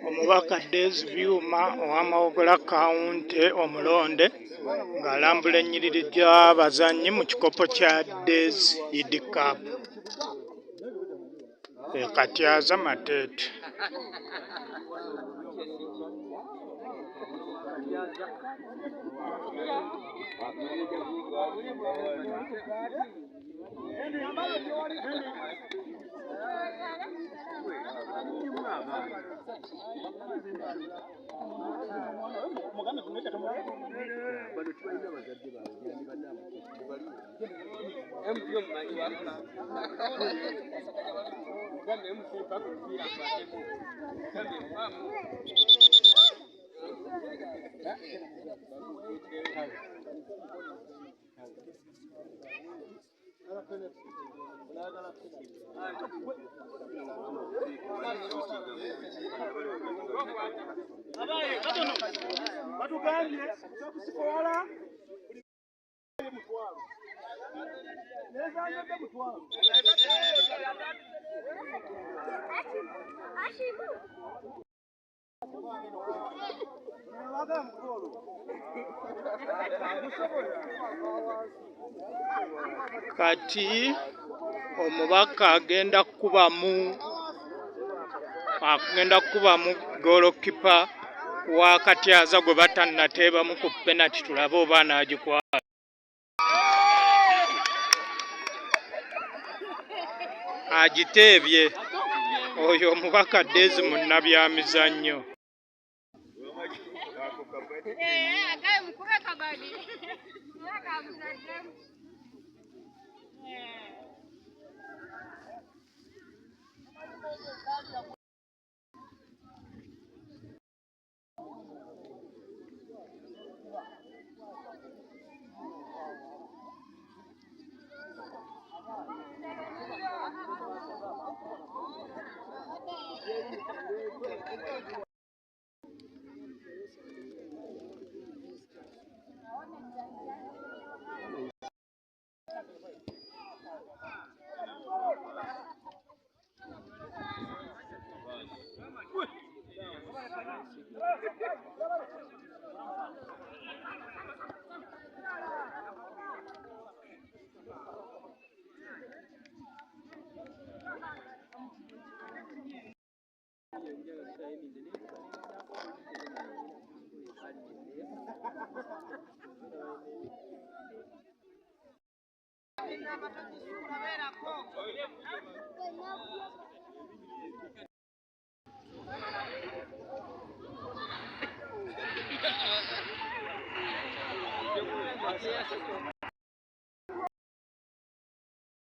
Omubaka Daisy Byuma ow'Amawogola Kawunti omulonde ng'alambula ennyiriri gy'abazannyi mu kikopo kya Daisy Eid Cup e Katyaza Mateete. Kati omubaka agenda kukubamu golokipa wa Katyaza gwe batannateebamu ku penalty, tulabe oba anaagikwata. Agiteebye oyo omubaka Daisy munnabyamizannyo.